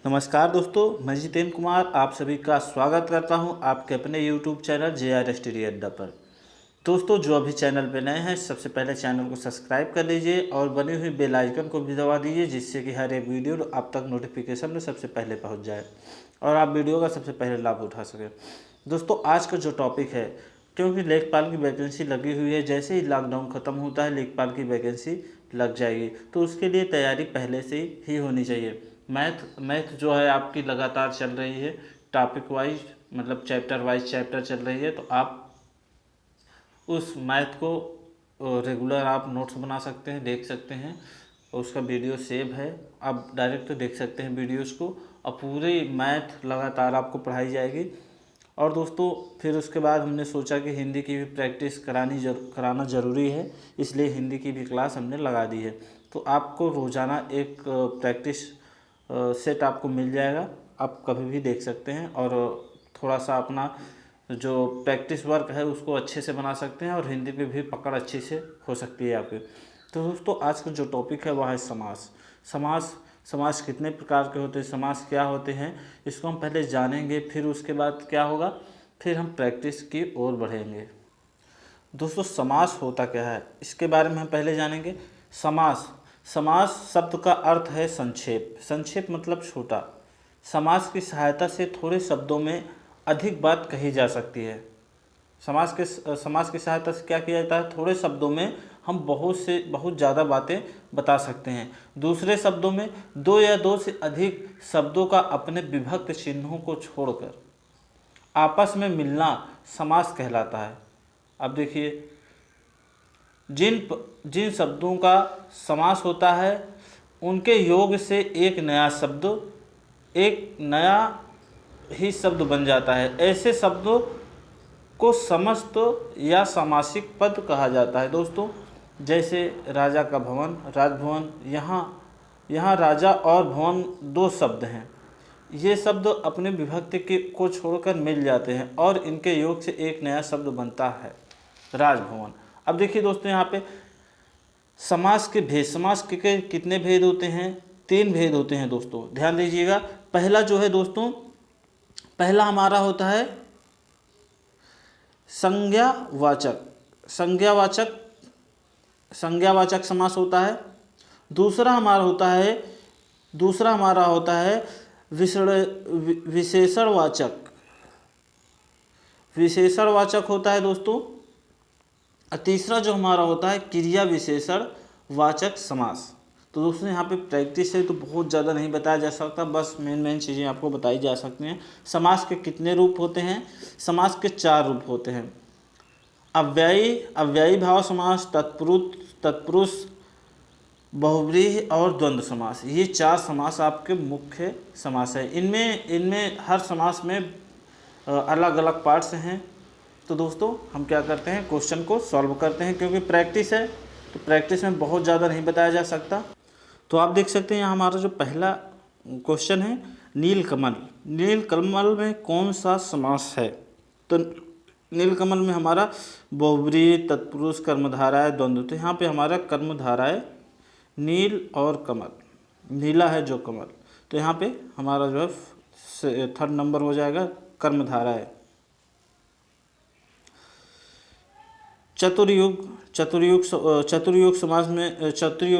नमस्कार दोस्तों, मैं जितेंद्र कुमार आप सभी का स्वागत करता हूं आपके अपने YouTube चैनल JR स्टडी अड्डा पर। दोस्तों, जो अभी चैनल पे नए हैं सबसे पहले चैनल को सब्सक्राइब कर लीजिए और बनी हुई बेल आइकन को भी दबा दीजिए, जिससे कि हर एक वीडियो आप तक नोटिफिकेशन में सबसे पहले पहुंच जाए और आप वीडियो का सबसे पहले लाभ उठा सकें। दोस्तों, आज का जो टॉपिक है, क्योंकि लेखपाल की वैकेंसी लगी हुई है, जैसे ही लॉकडाउन ख़त्म होता है लेखपाल की वैकेंसी लग जाएगी, तो उसके लिए तैयारी पहले से ही होनी चाहिए। मैथ जो है आपकी लगातार चल रही है, टॉपिक वाइज मतलब चैप्टर वाइज चैप्टर चल रही है, तो आप उस मैथ को रेगुलर आप नोट्स बना सकते हैं, देख सकते हैं। उसका वीडियो सेव है, आप डायरेक्ट देख सकते हैं वीडियोस को, और पूरी मैथ लगातार आपको पढ़ाई जाएगी। और दोस्तों, फिर उसके बाद हमने सोचा कि हिंदी की भी प्रैक्टिस कराना ज़रूरी है, इसलिए हिंदी की भी क्लास हमने लगा दी है। तो आपको रोज़ाना एक प्रैक्टिस सेट आपको मिल जाएगा, आप कभी भी देख सकते हैं और थोड़ा सा अपना जो प्रैक्टिस वर्क है उसको अच्छे से बना सकते हैं और हिंदी पे भी पकड़ अच्छी से हो सकती है आपकी। तो दोस्तों, आज का जो टॉपिक है वह है समास कितने प्रकार के होते हैं, समास क्या होते हैं, इसको हम पहले जानेंगे। फिर उसके बाद क्या होगा, फिर हम प्रैक्टिस की ओर बढ़ेंगे। दोस्तों, समास होता क्या है इसके बारे में हम पहले जानेंगे। समास शब्द का अर्थ है संक्षेप मतलब छोटा। समास की सहायता से थोड़े शब्दों में अधिक बात कही जा सकती है। समास की सहायता से क्या किया जाता है, थोड़े शब्दों में हम बहुत ज़्यादा बातें बता सकते हैं। दूसरे शब्दों में दो या दो से अधिक शब्दों का अपने विभक्त चिन्हों को छोड़कर आपस में मिलना समास कहलाता है। अब देखिए, जिन शब्दों का समास होता है उनके योग से एक नया ही शब्द बन जाता है। ऐसे शब्दों को समस्त या सामासिक पद कहा जाता है। दोस्तों, जैसे राजा का भवन, राजभवन, यहाँ राजा और भवन दो शब्द हैं। ये शब्द अपने विभक्ति को छोड़कर मिल जाते हैं और इनके योग से एक नया शब्द बनता है, राजभवन। अब देखिए दोस्तों, यहाँ पे समास के कितने भेद होते हैं, 3 भेद होते हैं। दोस्तों ध्यान दीजिएगा। पहला जो है दोस्तों, पहला हमारा होता है संज्ञावाचक समास होता है। दूसरा हमारा होता है विशेषणवाचक होता है दोस्तों। और तीसरा जो हमारा होता है क्रिया विशेषण वाचक समास। तो दोस्तों, यहाँ पे प्रैक्टिस है तो बहुत ज़्यादा नहीं बताया जा सकता, बस मेन चीज़ें आपको बताई जा सकती हैं। समास के कितने रूप होते हैं, समास के 4 रूप होते हैं। अव्ययी भाव समास, तत्पुरुष, बहुव्रीहि और द्वंद्व समास, ये 4 समास आपके मुख्य समास है। इनमें हर समास में अलग अलग पार्ट्स हैं। तो दोस्तों, हम क्या करते हैं, क्वेश्चन को सॉल्व करते हैं, क्योंकि प्रैक्टिस है तो प्रैक्टिस में बहुत ज़्यादा नहीं बताया जा सकता। तो आप देख सकते हैं यहाँ हमारा जो पहला क्वेश्चन है, नीलकमल में कौन सा समास है। तो नीलकमल में हमारा बहुव्रीहि, तत्पुरुष, कर्मधारय, द्वंद्व। तो यहाँ पे हमारा कर्मधारय नील और कमल, नीला है जो कमल, तो यहाँ पे हमारा जो है 3rd नंबर हो जाएगा कर्मधारय। चतुर्युग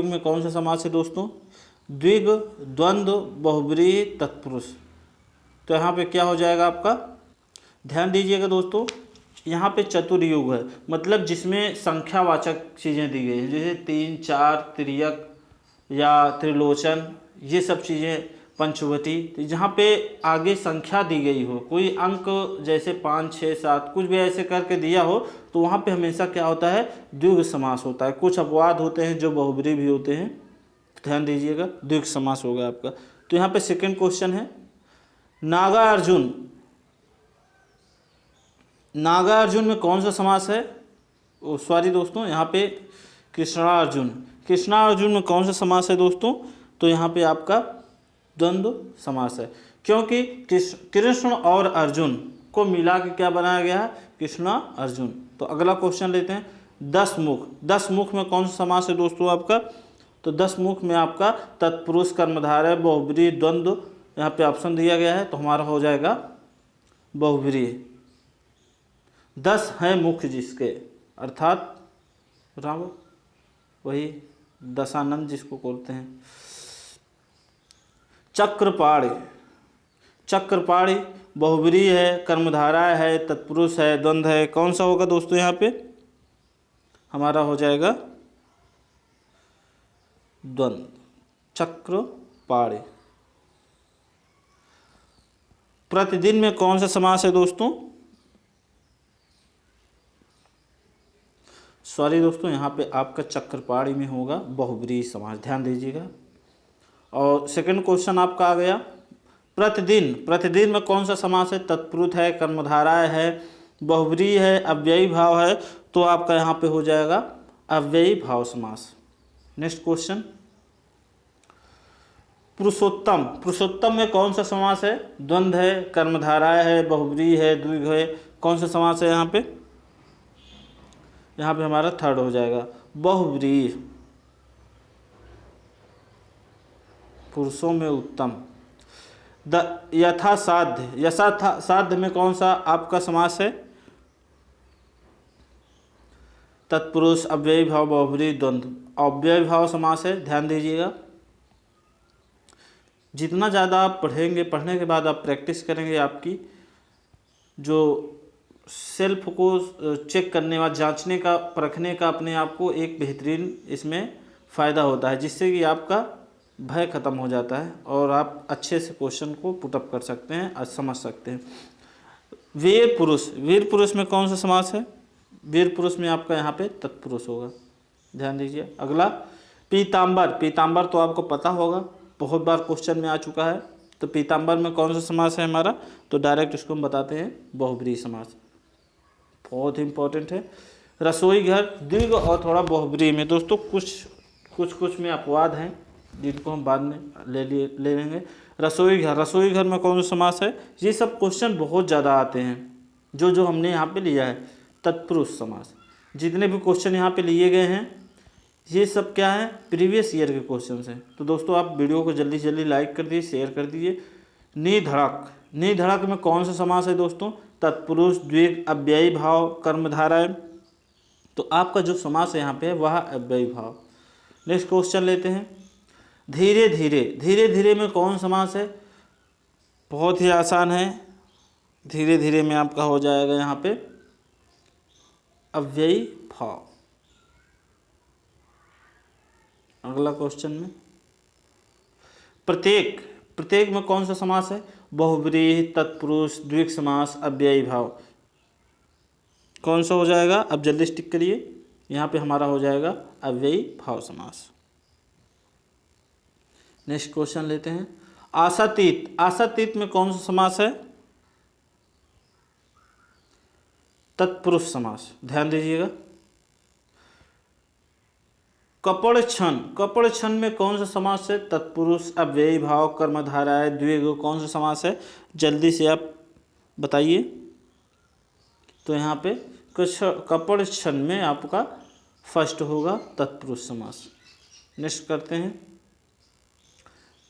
में कौन सा समास है दोस्तों, द्विग, द्वंद्व, बहुव्रीहि, तत्पुरुष। तो यहाँ पे क्या हो जाएगा आपका, ध्यान दीजिएगा दोस्तों, यहाँ पे चतुर्युग है मतलब जिसमें संख्यावाचक चीज़ें दी गई हैं, जैसे 3, 4, तिर्यक या त्रिलोचन, ये सब चीज़ें, पंचवटी। तो जहाँ पे आगे संख्या दी गई हो, कोई अंक जैसे 5, 6, 7 कुछ भी ऐसे करके दिया हो, तो वहाँ पे हमेशा क्या होता है, द्विग समास होता है। कुछ अपवाद होते हैं जो बहुब्री भी होते हैं, ध्यान दीजिएगा, द्विग समास होगा आपका। तो यहाँ पे सेकंड क्वेश्चन है, नागार्जुन में कौन सा समास है। सॉरी दोस्तों, यहाँ पे कृष्णार्जुन में कौन सा समास है दोस्तों, तो यहाँ पे आपका द्वंद्व समास है, क्योंकि कृष्ण और अर्जुन को मिला के क्या बनाया गया है, कृष्णा अर्जुन। तो अगला क्वेश्चन लेते हैं, 10 मुख में कौन सा समास है दोस्तों आपका, तो 10 मुख में आपका तत्पुरुष, कर्मधारय, बहुब्रीहि, द्वंद्व यहाँ पे ऑप्शन दिया गया है, तो हमारा हो जाएगा बहुब्रीहि। 10 हैं मुख जिसके, अर्थात राम वही दशानन जिसको बोलते हैं। चक्रपाणि, चक्रपाणि बहुब्रीहि है, कर्मधारा है, तत्पुरुष है, द्वंद्व है, कौन सा होगा दोस्तों यहाँ पे? हमारा हो जाएगा द्वंद्व, चक्रपाणि। प्रतिदिन में कौन सा समास है दोस्तों? सॉरी दोस्तों, यहाँ पे आपका चक्रपाणि में होगा बहुब्रीहि समास, ध्यान दीजिएगा। और सेकंड क्वेश्चन आपका आ गया प्रतिदिन, प्रतिदिन में कौन सा समास है? तत्पुरुष है, कर्मधारय है, बहुब्रीहि है, अव्ययी भाव है, तो आपका यहाँ पे हो जाएगा अव्ययी भाव समास। नेक्स्ट क्वेश्चन पुरुषोत्तम, पुरुषोत्तम में कौन सा समास है? द्वंद्व है, कर्मधारय है, बहुब्रीहि है, द्विगु है, कौन सा समास है यहाँ पे? यहाँ पे हमारा थर्ड हो जाएगा बहुब्रीहि। पुरुषों में उत्तम। यथासाध्य, यथासाध्य में कौन सा आपका समास है? तत्पुरुष, अव्ययी भाव, बहुब्रीहि, द्वंद्व। अव्ययी भाव समास है, ध्यान दीजिएगा। जितना ज़्यादा आप पढ़ेंगे, पढ़ने के बाद आप प्रैक्टिस करेंगे, आपकी जो सेल्फ को चेक करने व जांचने का, परखने का अपने आप को एक बेहतरीन इसमें फ़ायदा होता है, जिससे कि आपका भय ख़त्म हो जाता है और आप अच्छे से क्वेश्चन को पुटअप कर सकते हैं और समझ सकते हैं। वीर पुरुष, वीर पुरुष में कौन सा समास है? वीर पुरुष में आपका यहाँ पे तत्पुरुष होगा, ध्यान दीजिए। अगला पीताम्बर, पीताम्बर तो आपको पता होगा, बहुत बार क्वेश्चन में आ चुका है। तो पीताम्बर में कौन सा समास है हमारा? तो डायरेक्ट इसको हम बताते हैं बहुब्रीहि समास, बहुत इंपॉर्टेंट है। रसोई घर दीर्घ और थोड़ा बहुब्रीहि में दोस्तों कुछ में अपवाद हैं, जिनको हम बाद में ले लेंगे। रसोई घर, रसोई घर में कौन सा समास है? ये सब क्वेश्चन बहुत ज़्यादा आते हैं, जो हमने यहाँ पे लिया है तत्पुरुष समास। जितने भी क्वेश्चन यहाँ पे लिए गए हैं ये सब क्या है? प्रीवियस ईयर के क्वेश्चन हैं। तो दोस्तों आप वीडियो को जल्दी से जल्दी लाइक कर दीजिए, शेयर कर दीजिए। निधड़क, निधड़क में कौन सा समास है दोस्तों? तत्पुरुष, द्विगु, अव्ययी भाव, कर्मधारय। तो आपका जो समास है यहाँ पे वह अव्ययी भाव। नेक्स्ट क्वेश्चन लेते हैं। धीरे धीरे, धीरे धीरे में कौन समास है? बहुत ही आसान है, धीरे धीरे में आपका हो जाएगा यहाँ पे अव्ययी भाव। अगला क्वेश्चन में प्रत्येक, प्रत्येक में कौन सा समास है? बहुब्रीहि, तत्पुरुष, द्विगु समास, अव्ययी भाव। कौन सा हो जाएगा? अब जल्दी टिक करिए, यहाँ पे हमारा हो जाएगा अव्ययी भाव समास। नेक्स्ट क्वेश्चन लेते हैं। आशातीत, आशातीत में कौन सा समास है? तत्पुरुष समास, ध्यान दीजिएगा। कपड़ क्षण, कपड़ क्षण में कौन सा समास है? तत्पुरुष, अव्ययी भाव, कर्मधारय, द्विगु, कौन सा समास है? जल्दी से आप बताइए। तो यहाँ पे कपड़ क्षण में आपका फर्स्ट होगा तत्पुरुष समास। नेक्स्ट करते हैं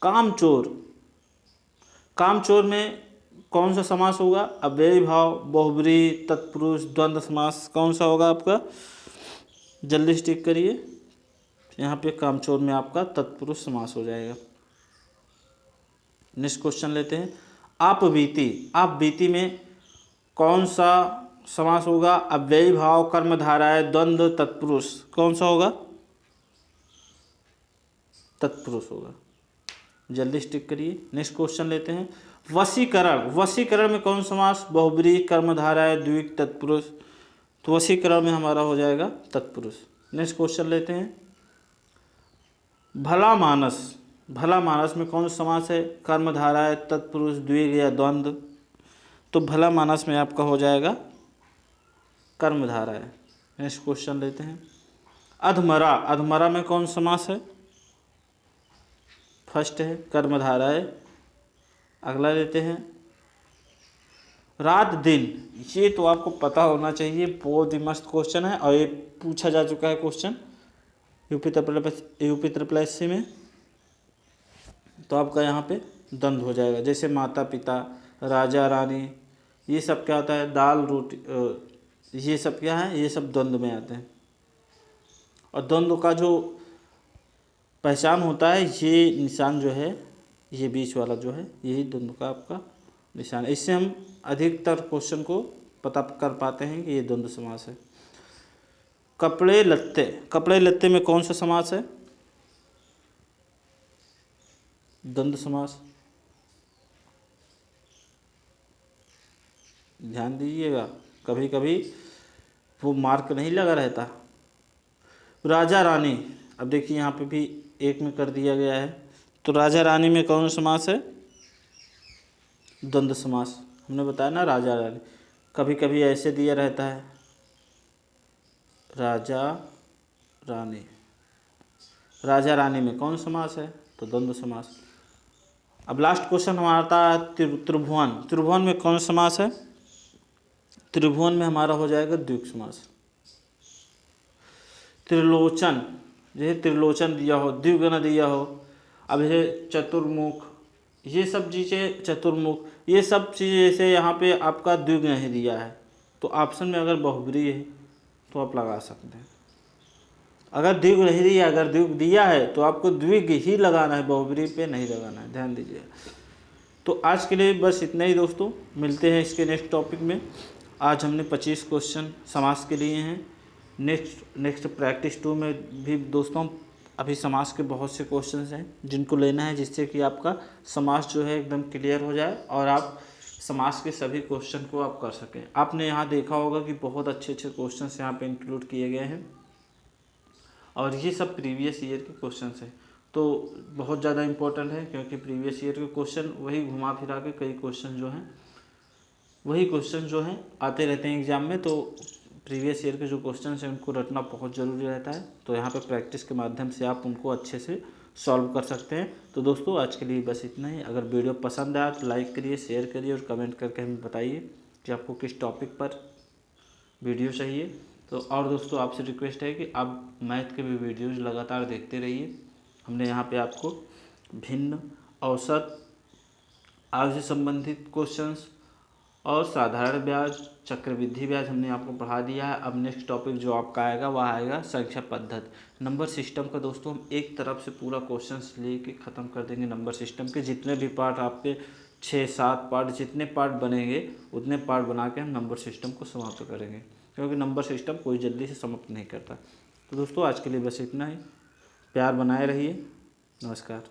कामचोर, कामचोर में कौन सा समास होगा? अव्ययी भाव, बहुब्रीहि, तत्पुरुष, द्वंद्व समास, कौन सा होगा आपका? जल्दी से टिक करिए, यहाँ पे कामचोर में आपका तत्पुरुष समास हो जाएगा। नेक्स्ट क्वेश्चन लेते हैं। आप बीती, आप बीती में कौन सा समास होगा? अव्ययी भाव, कर्मधारय, द्वंद्व, तत्पुरुष, कौन सा होगा? तत्पुरुष होगा, जल्दी टिक करिए। नेक्स्ट क्वेश्चन लेते हैं। वशीकरण, वशीकरण में कौन समास? बहुब्रीहि, कर्मधारय, द्विगु, तत्पुरुष। तो वशीकरण में हमारा हो जाएगा तत्पुरुष। नेक्स्ट क्वेश्चन लेते हैं। भला मानस, भला मानस में कौन सा समास है? कर्मधारय, तत्पुरुष, द्विगु या द्वंद्व। तो भला मानस में आपका हो जाएगा कर्मधारय। नेक्स्ट क्वेश्चन लेते हैं। अधमरा, अधमरा में कौन सा समास है? फर्स्ट है कर्मधारय। अगला लेते हैं रात दिन, ये तो आपको पता होना चाहिए, बहुत ही मस्त क्वेश्चन है और ये पूछा जा चुका है क्वेश्चन यूपी ट्रिपल एससी में। तो आपका यहाँ पे द्वंद हो जाएगा। जैसे माता पिता, राजा रानी, ये सब क्या होता है, दाल रोटी, ये सब क्या है, ये सब द्वंद में आते हैं। और द्वंद्व का जो पहचान होता है, ये निशान जो है, ये बीच वाला जो है, यही द्वंद्व का आपका निशान है। इससे हम अधिकतर क्वेश्चन को पता कर पाते हैं कि ये द्वंद्व समास है। कपड़े लत्ते, कपड़े लत्ते में कौन सा समास है, द्वंद्व समास। ध्यान दीजिएगा, कभी कभी वो मार्क नहीं लगा रहता। राजा रानी, अब देखिए यहाँ पे भी एक में कर दिया गया है, तो राजा रानी में कौन सा समास है, द्वंद्व समास। हमने बताया ना राजा रानी, कभी कभी ऐसे दिया रहता है राजा रानी, राजा रानी में कौन समास है, तो द्वंद्व समास। अब लास्ट क्वेश्चन हमारा आता है त्रिभुवन, त्रिभुवन में कौन समास है, त्रिभुवन में हमारा हो जाएगा द्विगु समास। त्रिलोचन, जैसे त्रिलोचन दिया हो, द्विगुण दिया हो, अब जैसे चतुर्मुख, ये सब चीज़ें, चतुर्मुख, ये सब चीज़ें जैसे यहाँ पे आपका द्विगुण ही दिया है, तो ऑप्शन में अगर बहुब्री है तो आप लगा सकते हैं। अगर द्विगु नहीं दिया, अगर द्विगु दिया है तो आपको द्विगु ही लगाना है, बहुब्री पे नहीं लगाना है, ध्यान दीजिए। तो आज के लिए बस इतना ही दोस्तों, मिलते हैं इसके नेक्स्ट टॉपिक में। आज हमने 25 क्वेश्चन समास के लिए हैं। नेक्स्ट प्रैक्टिस 2 में भी दोस्तों अभी समास के बहुत से क्वेश्चंस हैं जिनको लेना है, जिससे कि आपका समास जो है एकदम क्लियर हो जाए और आप समास के सभी क्वेश्चन को आप कर सकें। आपने यहाँ देखा होगा कि बहुत अच्छे अच्छे क्वेश्चंस यहाँ पे इंक्लूड किए गए हैं और ये सब प्रीवियस ईयर के क्वेश्चंस हैं, तो बहुत ज़्यादा इंपॉर्टेंट है, क्योंकि प्रीवियस ईयर के क्वेश्चन वही घुमा फिरा के कई क्वेश्चन जो हैं, वही क्वेश्चन जो हैं आते रहते हैं एग्ज़ाम में। तो प्रीवियस ईयर के जो क्वेश्चन हैं उनको रटना बहुत ज़रूरी रहता है, तो यहाँ पे प्रैक्टिस के माध्यम से आप उनको अच्छे से सॉल्व कर सकते हैं। तो दोस्तों आज के लिए बस इतना ही। अगर वीडियो पसंद आया तो लाइक करिए, शेयर करिए और कमेंट करके हमें बताइए कि आपको किस टॉपिक पर वीडियो चाहिए। तो और दोस्तों आपसे रिक्वेस्ट है कि आप मैथ के भी वीडियोज़ लगातार देखते रहिए। हमने यहाँ पे आपको भिन्न, औसत, आय से संबंधित क्वेश्चंस और साधारण ब्याज, चक्रवृद्धि ब्याज हमने आपको पढ़ा दिया है। अब नेक्स्ट टॉपिक जो आपका आएगा वह आएगा संख्या पद्धति, नंबर सिस्टम का। दोस्तों हम एक तरफ से पूरा क्वेश्चंस लेके ख़त्म कर देंगे नंबर सिस्टम के। जितने भी पार्ट आपके 6-7 पार्ट जितने पार्ट बनेंगे उतने पार्ट बना के हम नंबर सिस्टम को समाप्त करेंगे, क्योंकि नंबर सिस्टम कोई जल्दी से समाप्त नहीं करता। तो दोस्तों आज के लिए बस इतना ही। प्यार बनाए रहिए। नमस्कार।